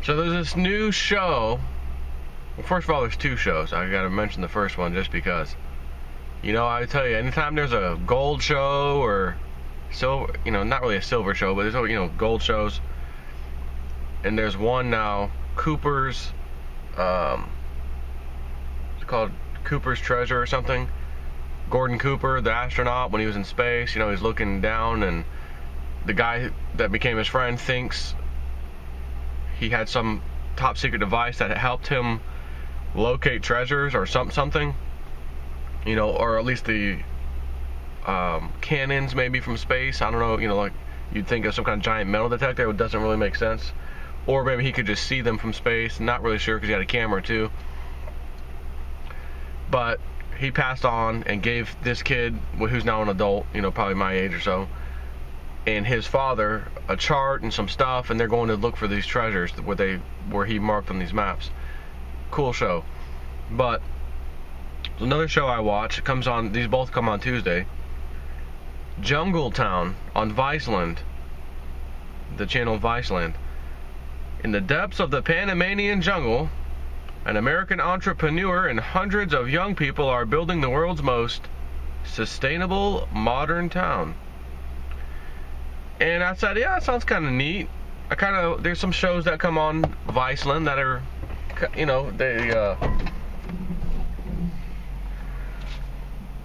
So there's this new show. Well, first of all, there's two shows. I gotta mention the first one just because. You know, I tell you, anytime there's a gold show or silver, you know, not really a silver show, but there's, you know, gold shows. And there's one now, Cooper's, it's called Cooper's Treasure or something. Gordon Cooper, the astronaut, when he was in space, you know, he's looking down, and the guy that became his friend thinks he had some top secret device that helped him locate treasures or something, you know, or at least the cannons maybe from space. I don't know, you know, like you'd think of some kind of giant metal detector. It doesn't really make sense. Or maybe he could just see them from space. Not really sure because he had a camera too. But he passed on and gave this kid, who's now an adult, you know, probably my age or so, and his father a chart and some stuff, and they're going to look for these treasures where he marked on these maps. Cool show. But another show I watch, it comes on, these both come on Tuesday. Jungletown on Viceland, the channel Viceland. In the depths of the Panamanian jungle, an American entrepreneur and hundreds of young people are building the world's most sustainable modern town. And I said, yeah, that sounds kind of neat. There's some shows that come on Viceland that are, you know, they,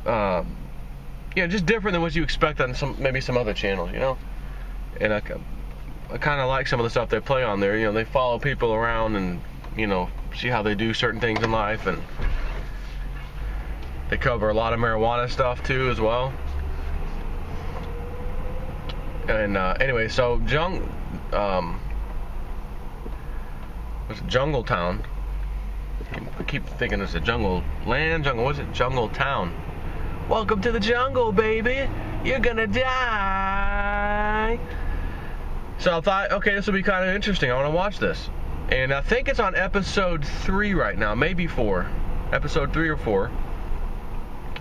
yeah, just different than what you expect on maybe some other channels, you know. And I kind of like some of the stuff they play on there. You know, they follow people around and, you know, see how they do certain things in life, and they cover a lot of marijuana stuff too as well. And anyway, so Jungletown. I keep thinking it's a jungle land, what's it? Jungletown. Welcome to the jungle, baby. You're gonna die. So I thought, okay, this will be kind of interesting. I want to watch this. And I think it's on episode 3 right now, maybe 4. Episode 3 or 4.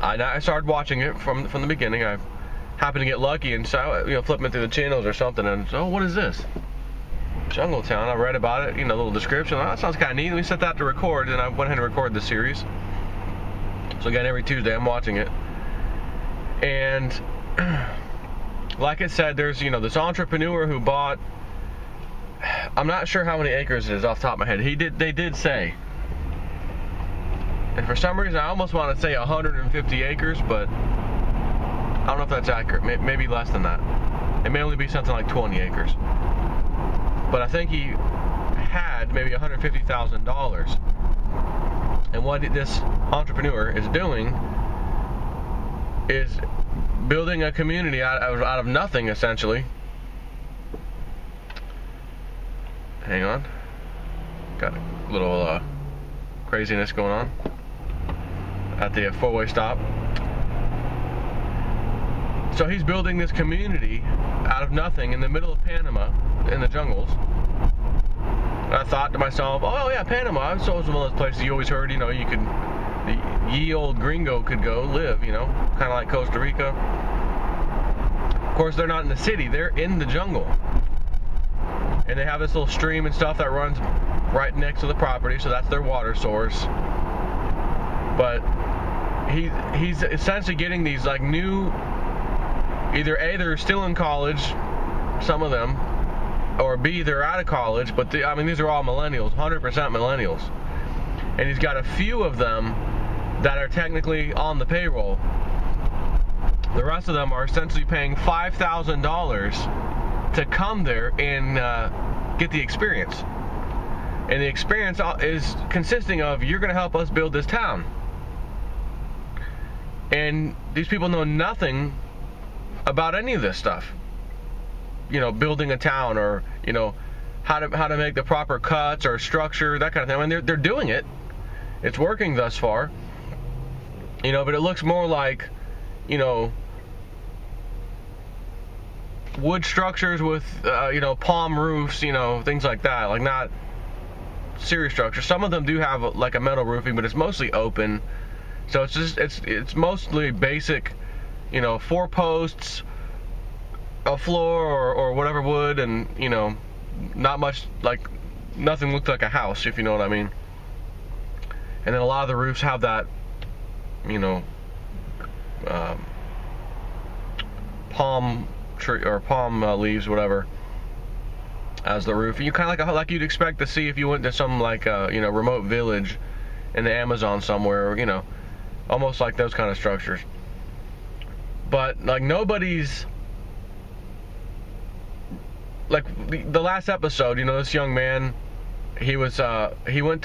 I started watching it from the beginning. I happened to get lucky and so, you know, flipping through the channels or something, and so, oh, what is this? Jungletown. I read about it, you know, a little description. Oh, that sounds kind of neat. Let me set that to record, and I went ahead and recorded the series. So again, every Tuesday I'm watching it. And like it said, there's, you know, this entrepreneur who bought, I'm not sure how many acres it is off the top of my head. They did say. And for some reason I almost want to say 150 acres, but I don't know if that's accurate. Maybe less than that. It may only be something like 20 acres. But I think he had maybe $150,000. And what this entrepreneur is doing is building a community out of nothing, essentially. Hang on. Got a little craziness going on at the four-way stop. So he's building this community out of nothing in the middle of Panama, in the jungles. And I thought to myself, oh yeah, Panama. It's always one of those places you always heard, you know, you could, the ye old gringo could go live, you know, kind of like Costa Rica. Of course, they're not in the city, they're in the jungle. And they have this little stream and stuff that runs right next to the property, so that's their water source. But he's essentially getting these like new, either A, they're still in college, some of them, or B, they're out of college, but I mean, these are all millennials, 100% millennials. And he's got a few of them that are technically on the payroll. The rest of them are essentially paying $5,000 to come there and get the experience. And the experience is consisting of, you're going to help us build this town. And these people know nothing about any of this stuff. You know, building a town, or, you know, how to make the proper cuts or structure, that kind of thing. I mean, they're doing it. It's working thus far. You know, but it looks more like, you know, wood structures with, you know, palm roofs, you know, things like that. Like, not serious structures. Some of them do have like a metal roofing, but it's mostly open. So it's just, it's mostly basic, you know, 4 posts, a floor or whatever wood, and, you know, not much like nothing looked like a house, if you know what I mean. And then a lot of the roofs have that, you know, palm tree or palm leaves, whatever, as the roof. You kind of like you'd expect to see if you went to some like you know, remote village in the Amazon somewhere, you know, almost like those kind of structures. But like nobody's like the last episode, you know, this young man, he went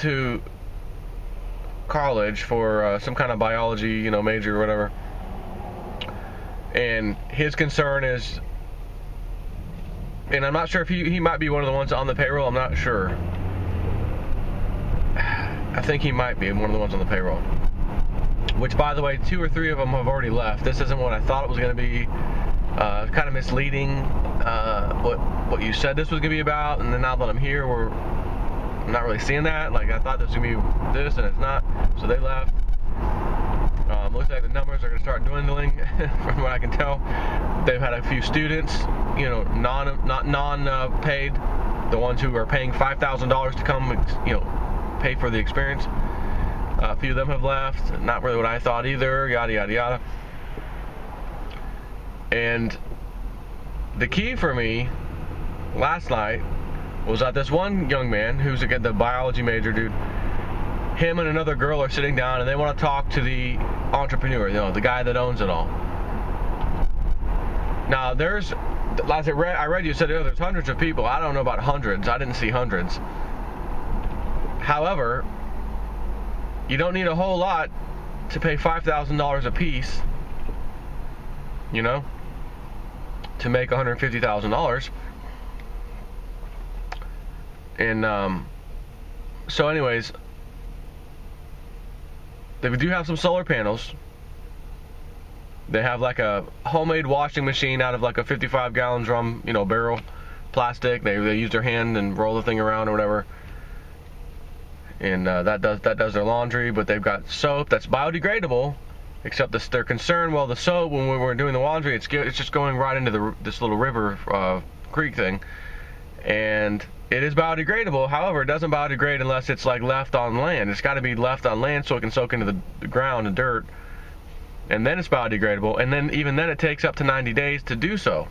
to college for some kind of biology, you know, major or whatever. And his concern is, and I'm not sure if he might be one of the ones on the payroll, I'm not sure. I think he might be one of the ones on the payroll. Which, by the way, 2 or 3 of them have already left. This isn't what I thought it was going to be. Kind of misleading, what you said this was going to be about, and then now that I'm here, I'm not really seeing that. Like, I thought this was going to be this, and it's not. So they left. Looks like the numbers are going to start dwindling, from what I can tell. They've had a few students, you know, non-paid, the ones who are paying $5,000 to come, you know, pay for the experience. A few of them have left. Not really what I thought either. Yada yada yada. And the key for me last night was that this one young man, who's again the biology major dude, him and another girl are sitting down and they want to talk to the entrepreneur, you know, the guy that owns it all. Now there's, as I read you said, oh, there's hundreds of people. I don't know about hundreds. I didn't see hundreds. However, you don't need a whole lot to pay $5,000 a piece, you know, to make $150,000. And so anyways, they do have some solar panels. They have like a homemade washing machine out of like a 55-gallon drum, you know, barrel, plastic. They use their hand and roll the thing around or whatever. And that does their laundry. But they've got soap that's biodegradable, except they're concerned. Well, the soap, when we were doing the laundry, it's just going right into this little river creek thing, and it is biodegradable. However, it doesn't biodegrade unless it's like left on land. It's got to be left on land so it can soak into the ground and dirt, and then it's biodegradable. And then even then, it takes up to 90 days to do so.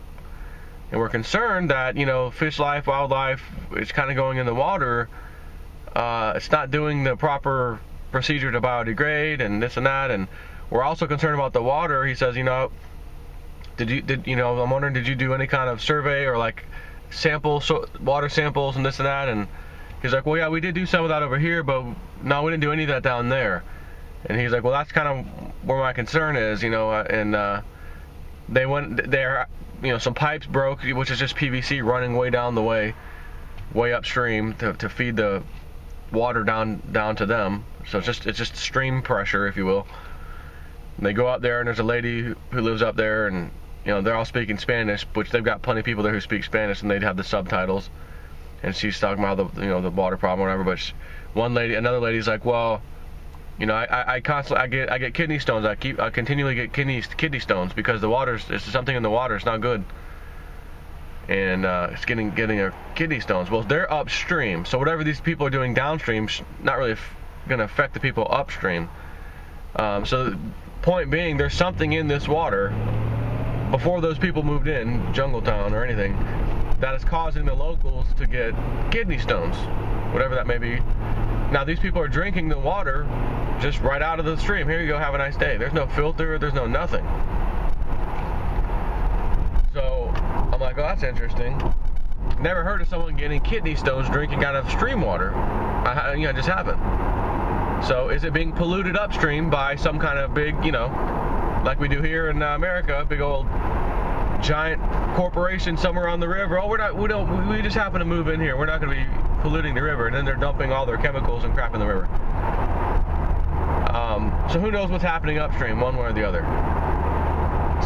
And we're concerned that, you know, fish life, wildlife, it's kind of going in the water. It's not doing the proper procedure to biodegrade and this and that. And we're also concerned about the water. He says, you know, I'm wondering, did you do any kind of survey or like water samples and this and that? And he's like, well, yeah, we did do some of that over here, but no, we didn't do any of that down there. And he's like, well, that's kind of where my concern is, you know. And they went there, you know, some pipes broke, which is just PVC running way down the way upstream to feed the water down to them. So it's just stream pressure, if you will. And they go out there, and there's a lady who lives up there, and you know, they're all speaking Spanish, which they've got plenty of people there who speak Spanish, and they'd have the subtitles. And she's talking about the water problem or whatever. But another lady's like, well, you know, I get kidney stones. I continually get kidney stones because there's something in the water. It's not good, and it's getting a kidney stones. Well, they're upstream, so whatever these people are doing downstream's not really going to affect the people upstream. So the point being, there's something in this water before those people moved in, Jungletown or anything, that is causing the locals to get kidney stones, whatever that may be. Now these people are drinking the water just right out of the stream. Here you go, have a nice day. There's no filter, there's no nothing. So I'm like, oh, that's interesting. Never heard of someone getting kidney stones drinking out of stream water. It just happened. So is it being polluted upstream by some kind of big, you know, like we do here in America, big old giant corporation somewhere on the river? Oh, we just happen to move in here. We're not going to be polluting the river. And then they're dumping all their chemicals and crap in the river. So who knows what's happening upstream, one way or the other.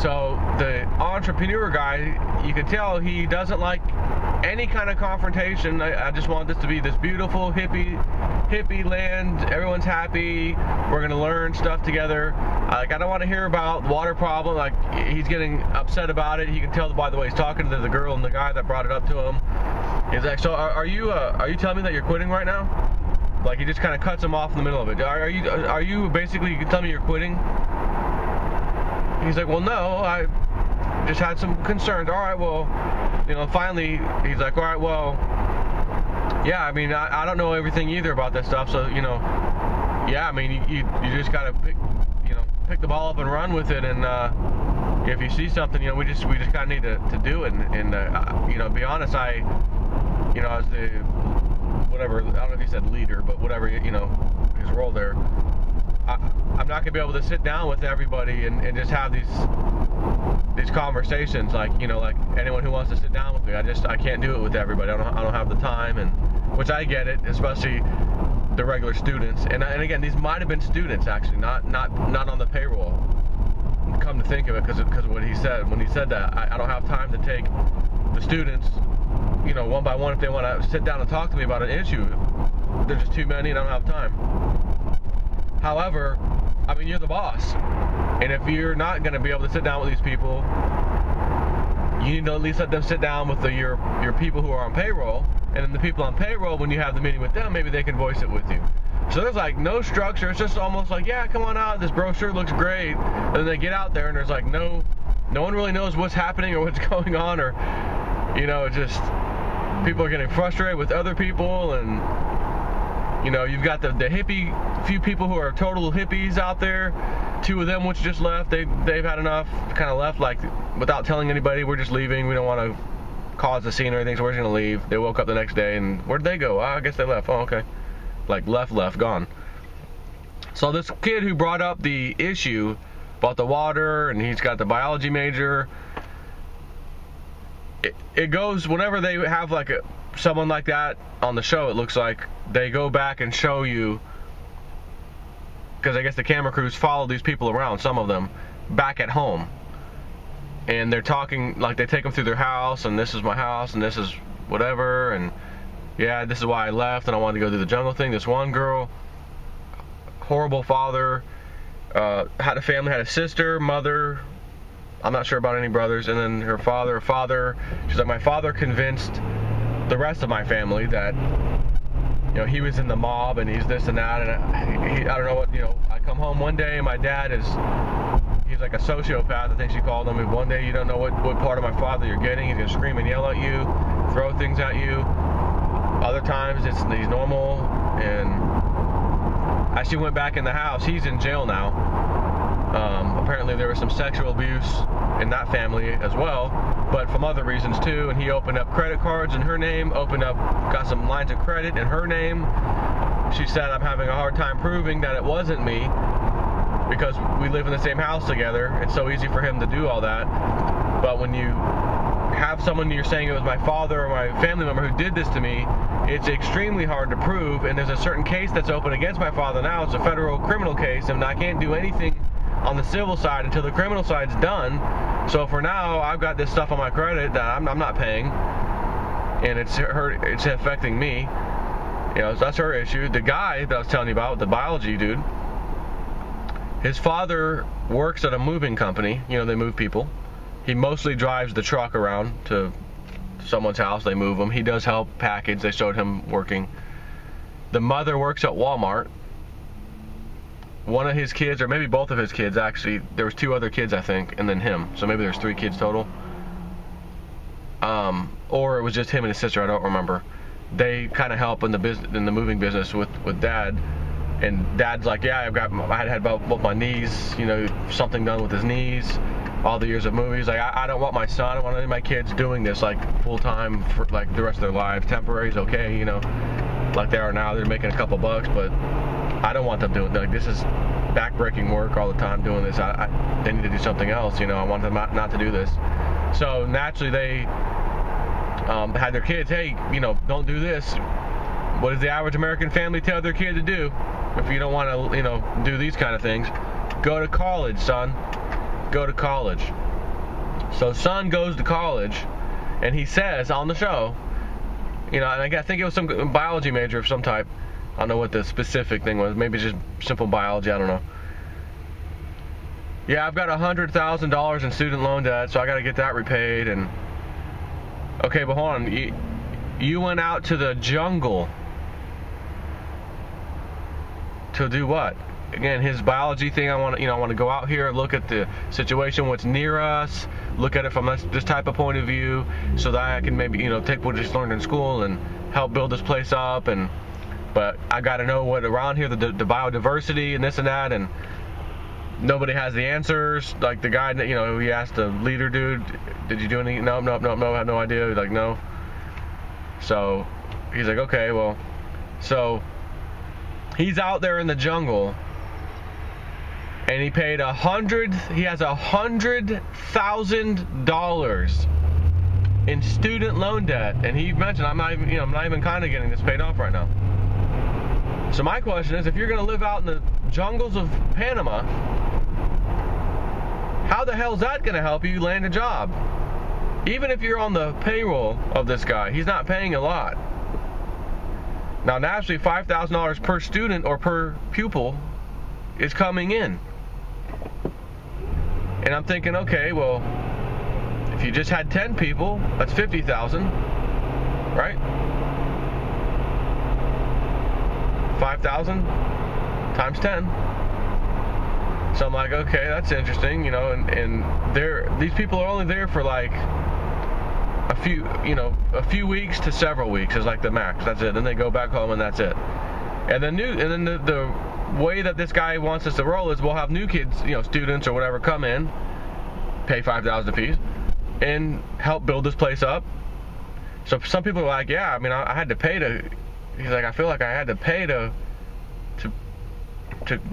So the entrepreneur guy, you can tell he doesn't like any kind of confrontation. I just want this to be this beautiful hippie land. Everyone's happy. We're going to learn stuff together. Like, I don't want to hear about water problem. Like, he's getting upset about it. You can tell by the way he's talking to the girl and the guy that brought it up to him. He's like, so are you telling me that you're quitting right now? Like, he just kind of cuts him off in the middle of it. Are you basically telling me you're quitting? He's like, well, no, I just had some concerns. All right, well, finally, he's like, all right, well, yeah, I mean, I don't know everything either about this stuff, so, yeah, I mean, you just gotta pick the ball up and run with it, and if you see something, we just kind of need to do it, and be honest, as the whatever, I don't know if he said leader, but whatever, his role there, I'm not gonna be able to sit down with everybody and just have these conversations, like anyone who wants to sit down with me, I can't do it with everybody. I don't have the time, and which I get it, especially the regular students, and again, these might have been students actually, not on the payroll. Come to think of it, because of what he said. When he said that, I don't have time to take the students, one by one, if they want to sit down and talk to me about an issue. There's just too many, and I don't have time. However, I mean, you're the boss, and if you're not going to be able to sit down with these people, you need to at least let them sit down with your people who are on payroll. And then the people on payroll, when you have the meeting with them, maybe they can voice it with you. So there's like no structure. It's just almost like, yeah, come on out. This brochure looks great. And then they get out there and there's like no one really knows what's happening or what's going on, or just people are getting frustrated with other people, and you've got the hippie few people who are total hippies out there. 2 of them which just left. They've had enough. Kind of left like without telling anybody. We're just leaving. We don't want to cause a scene or anything, so we're just gonna leave. They woke up the next day, and where'd they go? I guess they left. Oh, okay. Like left, gone. So this kid who brought up the issue about the water, and he's got the biology major, it goes, whenever they have like someone like that on the show, it looks like they go back and show you, because I guess the camera crews follow these people around, some of them, back at home. And they're talking, like they take them through their house, and this is my house, and this is whatever, and yeah, this is why I left, and I wanted to go do the jungle thing. This one girl, horrible father, had a family, had a sister, mother, I'm not sure about any brothers, and then her father, she's like, my father convinced the rest of my family that, he was in the mob, and he's this and that, and I don't know what, I come home one day, and my dad he's like a sociopath, I think she called him. One day you don't know what part of my father you're getting. He's going to scream and yell at you, throw things at you. Other times he's normal. And as she went back in the house, he's in jail now. Apparently there was some sexual abuse in that family as well, but from other reasons too. And he opened up credit cards in her name, got some lines of credit in her name. She said, I'm having a hard time proving that it wasn't me, because we live in the same house together. It's so easy for him to do all that. But when you have someone you're saying it was my father or my family member who did this to me, it's extremely hard to prove. And there's a certain case that's open against my father now. It's a federal criminal case, and I can't do anything on the civil side until the criminal side's done. So for now, I've got this stuff on my credit that I'm not paying, and it's affecting me. So that's her issue. The guy that I was telling you about, the biology dude, his father works at a moving company. They move people. He mostly drives the truck around to someone's house. They move them. He does help package. They showed him working. The mother works at Walmart. One of his kids, or maybe both of his kids, actually, there was 2 other kids, I think, and then him. So maybe there's 3 kids total. Or it was just him and his sister. I don't remember. They kind of help in the moving business with Dad. And Dad's like, yeah, I had both my knees, something done with his knees, all the years of movies. Like, I don't want my son, I don't want any of my kids doing this like full time for like the rest of their lives. Temporary is okay, like they are now. They're making a couple bucks, but I don't want them doing like this is backbreaking work all the time doing this. They need to do something else. I want them not to do this. So naturally they had their kids, hey, don't do this. What does the average American family tell their kid to do? If you don't want to, do these kind of things, go to college, son. Go to college. So son goes to college, and he says on the show, and I think it was some biology major of some type. I don't know what the specific thing was. Maybe it's just simple biology. I don't know. yeah, I've got $100,000 in student loan debt, so I got to get that repaid. And okay, but hold on, you went out to the jungle to do what? Again, his biology thing. I want to go out here, look at the situation, what's near us, look at it from this type of point of view, so that I can maybe take what I just learned in school and help build this place up. But I got to know what around here, the biodiversity and this and that, and nobody has the answers. Like the guy that he asked the leader dude, did you do anything? No, I have no idea. He's like, no. So he's like, okay, well, so he's out there in the jungle. And he paid he has $100,000 in student loan debt. And he mentioned, I'm not even kind of getting this paid off right now. So my question is, if you're going to live out in the jungles of Panama, how the hell is that going to help you land a job? Even if you're on the payroll of this guy, he's not paying a lot. Now, naturally, $5,000 per student or per pupil is coming in. And I'm thinking, okay, well, if you just had 10 people, that's 50,000, right? 5,000 times 10. So I'm like, okay, that's interesting, and these people are only there for like a few weeks to several weeks is like the max. That's it. Then they go back home and that's it. And then the way that this guy wants us to roll is we'll have new kids, students or whatever, come in, pay $5,000 apiece, and help build this place up. So some people are like, yeah, I had to pay to. He's like, I feel like I had to pay to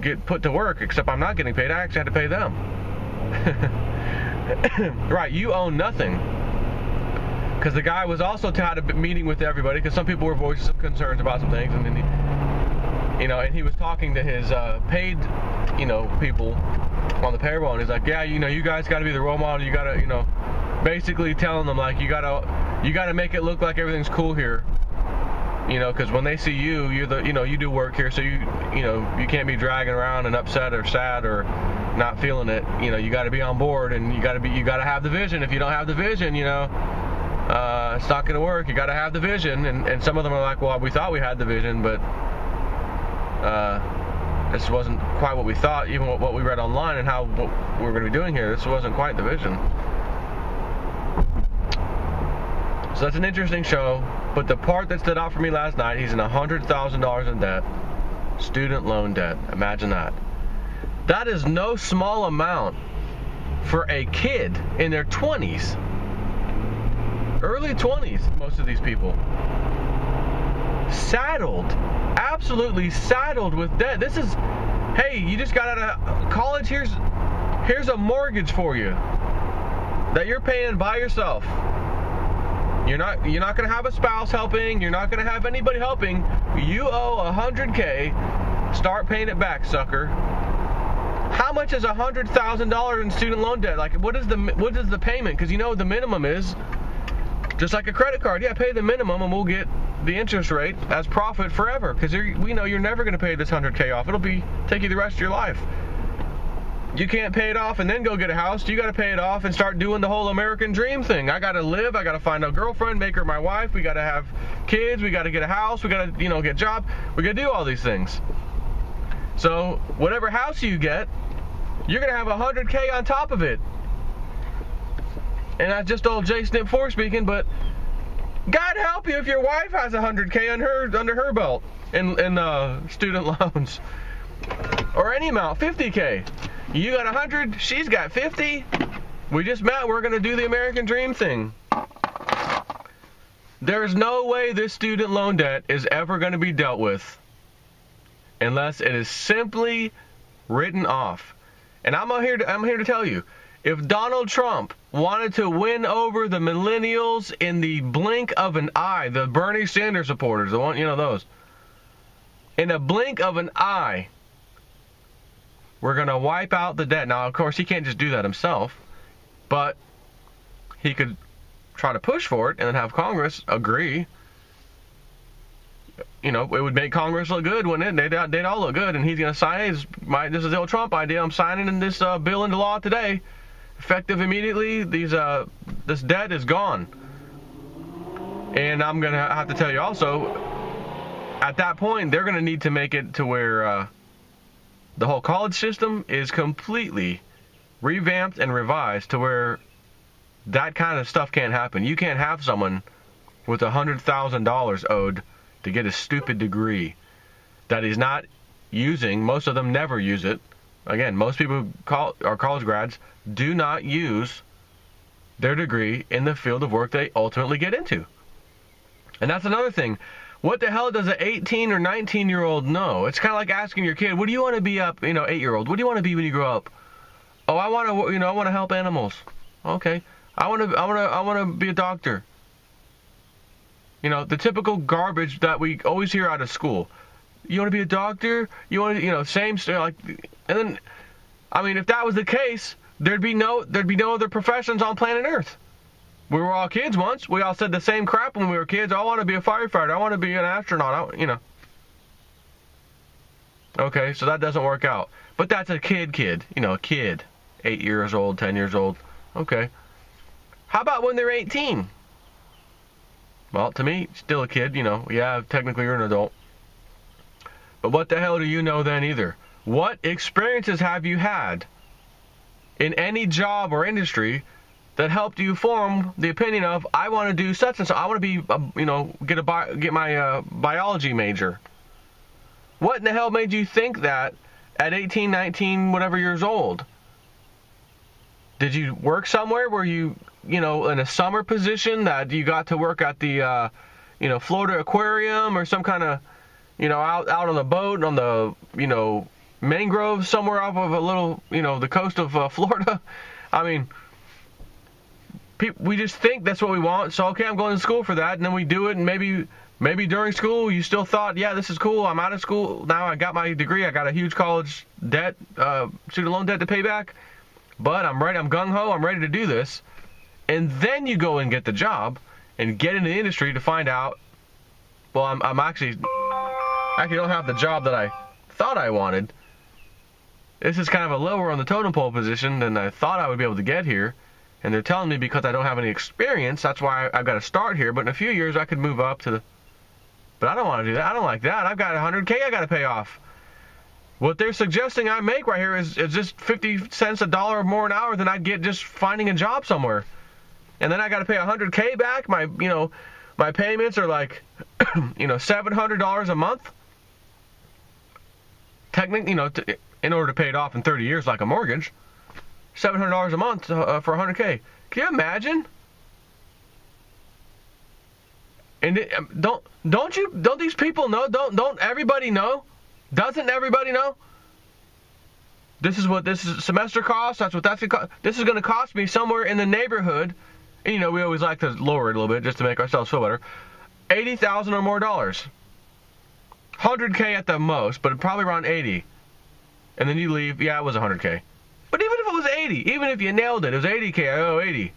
get put to work, except I'm not getting paid. I actually had to pay them. Right? You own nothing. Because the guy was also had a meeting with everybody, because some people were voicing some concerns about some things, and then and he was talking to his paid, people on the payroll, and he's like, yeah, you guys got to be the role model. You got to, basically telling them like, you got to make it look like everything's cool here, because when they see you, you're the, you do work here, so you can't be dragging around and upset or sad or not feeling it. You got to be on board, and you got to have the vision. If you don't have the vision, it's not going to work. You got to have the vision, and some of them are like, well, we thought we had the vision, but this wasn't quite what we thought. Even what we read online and what we were going to be doing here, this wasn't quite the vision. So that's an interesting show. But the part that stood out for me last night, he's in $100,000 in debt, student loan debt. Imagine that. That is no small amount for a kid in their 20s. Early 20s, most of these people. Saddled, absolutely saddled with debt. This is, hey, you just got out of college, here's a mortgage for you that you're paying by yourself. You're not going to have a spouse helping, you're not going to have anybody helping. You owe $100K, start paying it back, sucker. How much is $100,000 in student loan debt? Like, what is the payment? Because the minimum is just like a credit card. Yeah, pay the minimum and we'll get the interest rate as profit forever. Because we know you're never going to pay this $100K off. It'll take you the rest of your life. You can't pay it off and then go get a house. You got to pay it off and start doing the whole American dream thing. I got to live. I got to find a girlfriend, make her my wife. We got to have kids. We got to get a house. We got to get a job. We got to do all these things. So whatever house you get, you're going to have $100K on top of it. And that's just old J Snip 4 speaking, but God help you if your wife has $100K under her belt in student loans. Or any amount, 50K. You got 100, she's got 50. We just met, we're going to do the American dream thing. There's no way this student loan debt is ever going to be dealt with unless it is simply written off. And I'm here to tell you, if Donald Trump wanted to win over the millennials in the blink of an eye, the Bernie Sanders supporters, the one, those, in a blink of an eye, we're going to wipe out the debt. Now, of course, he can't just do that himself, but he could try to push for it and then have Congress agree. you know, it would make Congress look good, wouldn't it? They'd all look good, and he's going to sign, hey, this is the old Trump idea, I'm signing in this bill into law today. Effective immediately, this debt is gone. And I'm going to have to tell you also, at that point, they're going to need to make it to where the whole college system is completely revamped and revised to where that kind of stuff can't happen. You can't have someone with $100,000 owed to get a stupid degree that he's not using. Most of them never use it. Again, most people who are college grads do not use their degree in the field of work they ultimately get into. And that's another thing. What the hell does an 18 or 19-year-old know? It's kind of like asking your kid, what do you want to be up, 8-year-old? What do you want to be when you grow up? Oh, I want to help animals. Okay. I want to be a doctor. The typical garbage that we always hear out of school. You want to be a doctor? You want to, same like, and then, if that was the case, there'd be no other professions on planet Earth. We were all kids once. We all said the same crap when we were kids. I want to be a firefighter. I want to be an astronaut. Okay, so that doesn't work out. But that's a kid. A kid. 8 years old, 10 years old. Okay. How about when they're 18? Well, to me, still a kid, Yeah, technically you're an adult. But what the hell do you know then either? What experiences have you had in any job or industry that helped you form the opinion of, I want to do such and such. I want to be, get my biology major. What in the hell made you think that at 18, 19, whatever years old? Did you work somewhere where you, in a summer position that you got to work at the, Florida Aquarium or some kind of, out on the boat on the, mangroves somewhere off of a little, the coast of Florida? We just think that's what we want. So, okay, I'm going to school for that. And then we do it. And maybe during school you still thought, yeah, this is cool. I'm out of school. Now I got my degree. I got a huge college debt, student loan debt to pay back. But I'm ready. I'm gung-ho. I'm ready to do this. And then you go and get the job and get into the industry to find out, well, I'm actually don't have the job that I thought I wanted. This is kind of a lower on the totem pole position than I thought I would be able to get here. And they're telling me because I don't have any experience, that's why I've got to start here. But in a few years, I could move up to the... But I don't want to do that. I don't like that. I've got $100K I got to pay off. What they're suggesting I make right here is just 50 cents a dollar or more an hour than I'd get just finding a job somewhere. And then I got to pay $100K back. My payments are like, $700 a month. Technically, in order to pay it off in 30 years like a mortgage. $700 a month for $100K. Can you imagine? And don't these people know? Don't everybody know? Doesn't everybody know? This is what this semester costs. That's what that's going to cost. This is going to cost me somewhere in the neighborhood. And we always like to lower it a little bit just to make ourselves feel better. $80,000 or more dollars. $100K at the most, but probably around 80. And then you leave. Yeah, it was $100K. But even if it was 80, even if you nailed it was $80K, I owe 80.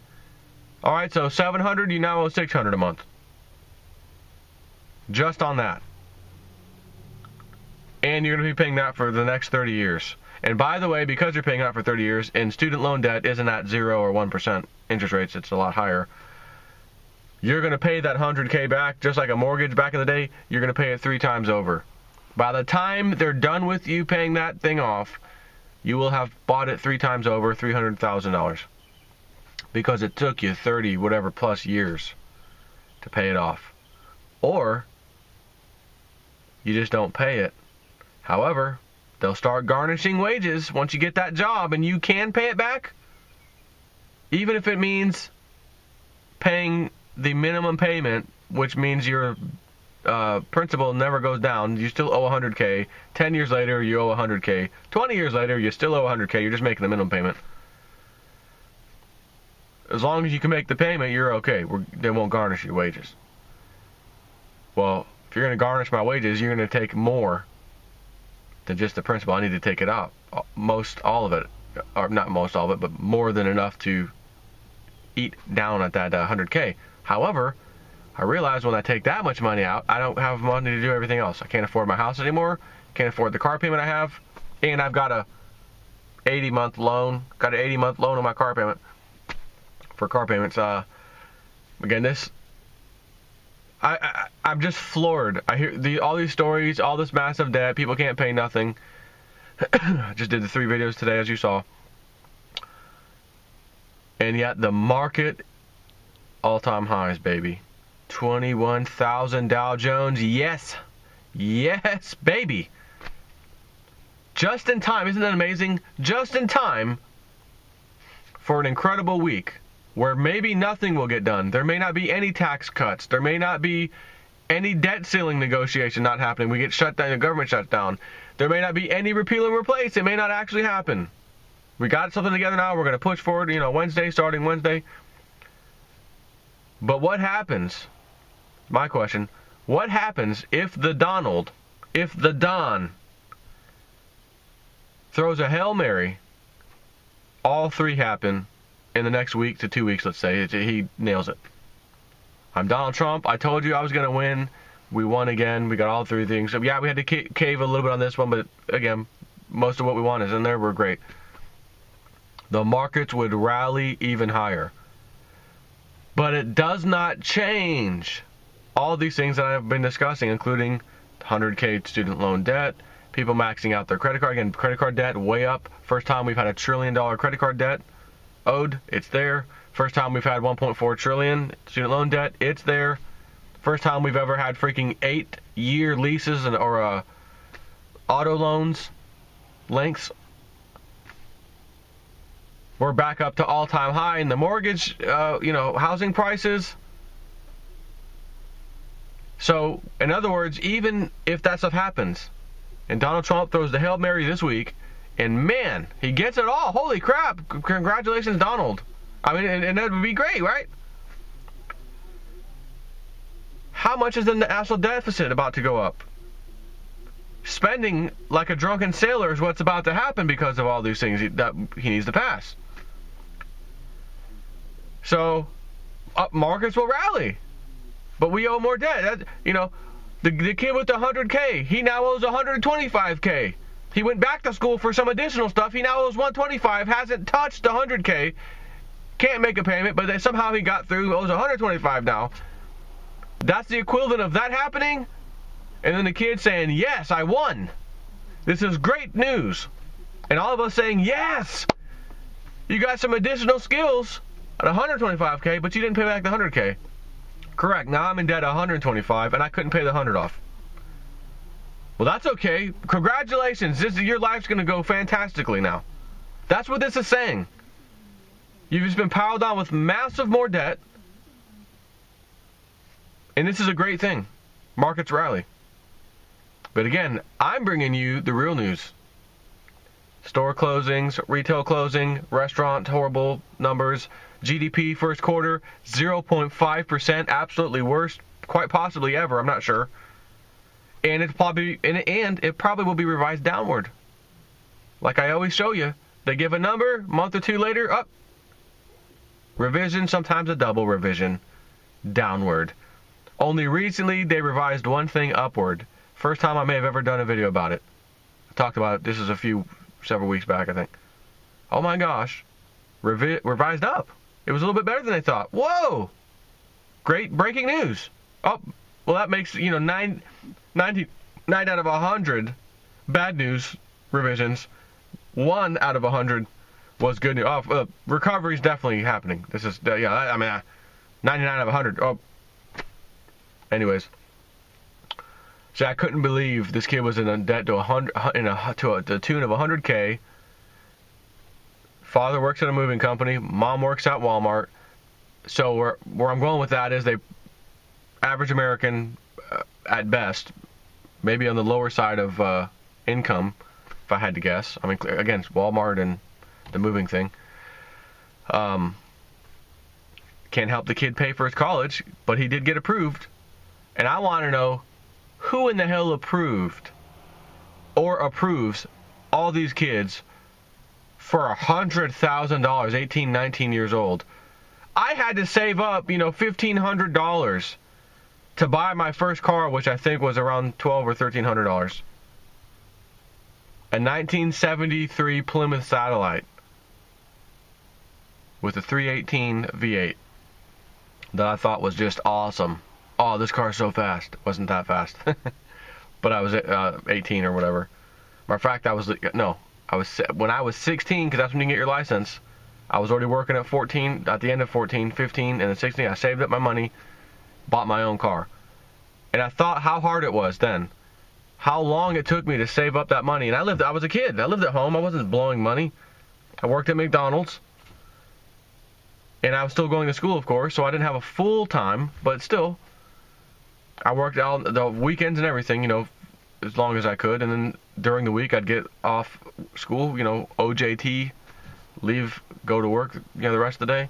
All right, so $700, you now owe $600 a month. Just on that. And you're going to be paying that for the next 30 years. And by the way, because you're paying that for 30 years, and student loan debt isn't at 0 or 1% interest rates, it's a lot higher. You're going to pay that $100K back, just like a mortgage back in the day, you're going to pay it 3 times over. By the time they're done with you paying that thing off, you will have bought it 3 times over, $300,000. Because it took you 30 whatever plus years to pay it off. Or you just don't pay it. However, they'll start garnishing wages once you get that job and you can pay it back. Even if it means paying the minimum payment, which means your principal never goes down. You still owe $100K. 10 years later, you owe $100K. 20 years later, you still owe $100K. You're just making the minimum payment. As long as you can make the payment, you're okay. They won't garnish your wages. Well, if you're going to garnish my wages, you're going to take more than just the principal. I need to take it out. All of it. Or not most all of it, but more than enough to eat down at that $100K. However, I realized when I take that much money out, I don't have money to do everything else. I can't afford my house anymore, can't afford the car payment I have, and I've got a 80-month loan, got an 80-month loan on my car payment, for car payments. Again, I'm just floored. I hear all these stories, all this massive debt, people can't pay nothing. I just did the 3 videos today, as you saw. And yet the market, all-time highs, baby. 21,000 Dow Jones. Yes. Yes, baby. Just in time. Isn't that amazing? Just in time for an incredible week where maybe nothing will get done. There may not be any tax cuts. There may not be any debt ceiling negotiation not happening. We get shut down, the government shut down. There may not be any repeal and replace. It may not actually happen. We got something together now. We're going to push forward, Wednesday, starting Wednesday. But what happens? My question, what happens if the Don throws a Hail Mary, all 3 happen in the next week to 2 weeks, let's say, he nails it. I'm Donald Trump. I told you I was going to win. We won again. We got all 3 things. So, yeah, we had to cave a little bit on this one, but, again, most of what we want is in there. We're great. The markets would rally even higher. But it does not change all these things that I've been discussing, including 100K student loan debt, people maxing out their credit card. Again, credit card debt way up. First time we've had $1 trillion credit card debt owed. It's there. First time we've had 1.4 trillion student loan debt. It's there. First time we've ever had freaking 8-year leases or auto loans lengths. We're back up to all-time high in the mortgage, housing prices. So, in other words, even if that stuff happens, and Donald Trump throws the Hail Mary this week, and man, he gets it all. Holy crap. Congratulations, Donald. I mean, and that would be great, right? How much is the national deficit about to go up? Spending like a drunken sailor is what's about to happen because of all these things that he needs to pass. So, markets will rally. But we owe more debt. The kid with the 100K, he now owes 125K. He went back to school for some additional stuff. He now owes 125, hasn't touched the 100K, can't make a payment, but then somehow he got through, owes 125 now. That's the equivalent of that happening, and then the kid saying, yes, I won. This is great news. And all of us saying, yes, you got some additional skills at 125K, but you didn't pay back the 100K. Correct. Now I'm in debt 125, and I couldn't pay the 100 off. Well, that's okay. Congratulations. Your life's going to go fantastically now. That's what this is saying. You've just been piled on with massive more debt, and this is a great thing. Markets rally. But again, I'm bringing you the real news. Store closings, retail closing, restaurant, horrible numbers. GDP first quarter, 0.5%, absolutely worst, quite possibly ever, I'm not sure. And it probably will be revised downward. Like I always show you, they give a number, a month or two later, up. Revision, sometimes a double revision, downward. Only recently they revised one thing upward. First time I may have ever done a video about it. I talked about it, this is several weeks back, I think. Oh my gosh, revised up. It was a little bit better than they thought. Whoa! Great breaking news. Oh, well that makes, 9 out of 100 bad news revisions. 1 out of 100 was good news. Oh, recovery is definitely happening. This is, 99 out of 100. Oh, anyways. So I couldn't believe this kid was in a debt to the tune of 100K. Father works at a moving company. Mom works at Walmart. So where I'm going with that is they average American at best, maybe on the lower side of income, if I had to guess. I mean, again, it's Walmart and the moving thing. Can't help the kid pay for his college, but he did get approved. And I want to know who in the hell approved or approves all these kids for $100,000, 18, 19 years old. I had to save up, $1,500 to buy my first car, which I think was around $1,200 or $1,300. A 1973 Plymouth Satellite with a 318 V8 that I thought was just awesome. Oh, this car's so fast. It wasn't that fast. But I was 18 or whatever. Matter of fact, when I was 16, because that's when you get your license, I was already working at 14, at the end of 14, 15, and then 16. I saved up my money, bought my own car. And I thought how hard it was then. How long it took me to save up that money. And I was a kid. I lived at home. I wasn't blowing money. I worked at McDonald's. And I was still going to school, of course, so I didn't have a full time, but still, I worked out the weekends and everything, as long as I could. And then during the week, I'd get off school, OJT, leave, go to work, the rest of the day.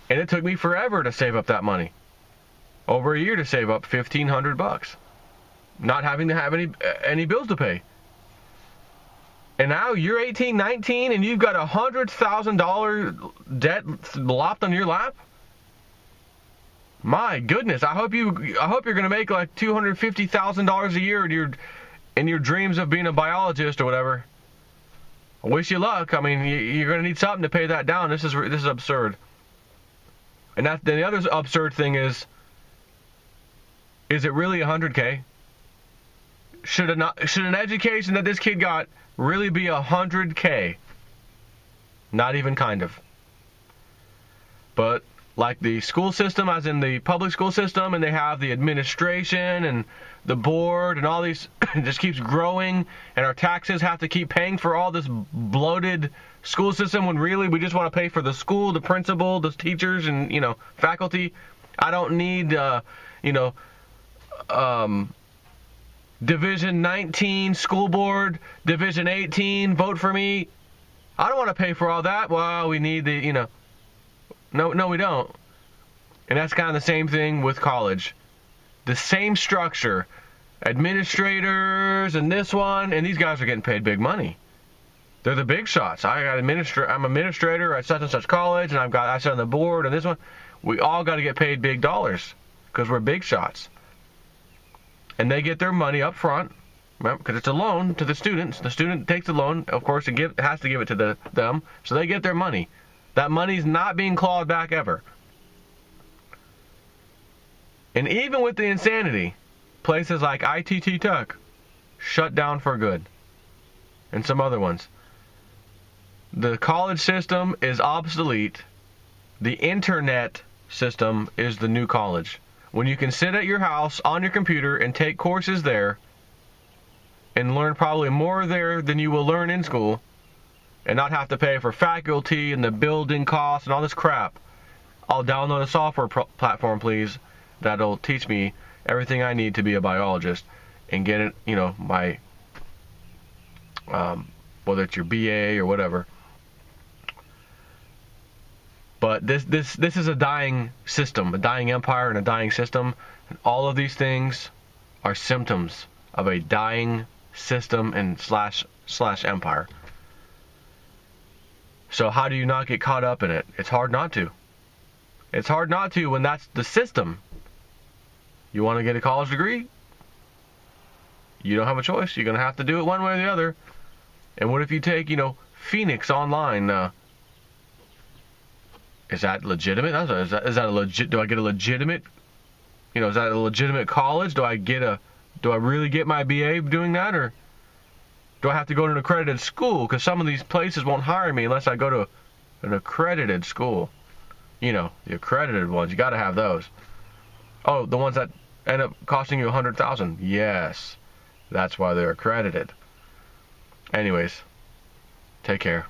And it took me forever to save up that money. Over a year to save up $1,500. Not having to have any bills to pay. And now you're 18, 19, and you've got $100,000 debt lopped on your lap? My goodness, I hope you're going to make like $250,000 a year in your dreams of being a biologist or whatever. I wish you luck. I mean, you're going to need something to pay that down. This is absurd. And then the other absurd thing is it really $100K? Should an education that this kid got really be $100K? Not even kind of. But like the school system, as in the public school system, and they have the administration and the board and all these, it just keeps growing, and our taxes have to keep paying for all this bloated school system when really we just want to pay for the school, the principal, the teachers, and faculty. I don't need Division 19 school board, Division 18, vote for me. I don't want to pay for all that. Well, we need the, No, we don't. And that's kind of the same thing with college. The same structure. Administrators and this one, and these guys are getting paid big money. They're the big shots. I'm administrator at such and such college, and I sit on the board, and this one. We all got to get paid big dollars because we're big shots. And they get their money up front, because it's a loan to the students. The student takes the loan, of course, and has to give it to them, so they get their money. That money's not being clawed back ever. And even with the insanity, places like ITT Tech shut down for good, and some other ones. The college system is obsolete. The internet system is the new college. When you can sit at your house on your computer and take courses there and learn probably more there than you will learn in school and not have to pay for faculty and the building costs and all this crap. I'll download a software platform, please, that'll teach me everything I need to be a biologist and get it, my, whether it's your BA or whatever. But this is a dying system, a dying empire and a dying system. And all of these things are symptoms of a dying system and slash empire. So how do you not get caught up in it? It's hard not to. It's hard not to when that's the system. You want to get a college degree? You don't have a choice. You're going to have to do it one way or the other. And what if you take, Phoenix online? Is that legitimate? Is that a legit? Do I get a legitimate? Is that a legitimate college? Do I really get my BA doing that, or do I have to go to an accredited school? Because some of these places won't hire me unless I go to an accredited school. The accredited ones. You got to have those. Oh, the ones that end up costing you $100,000. Yes, that's why they're accredited. Anyways, take care.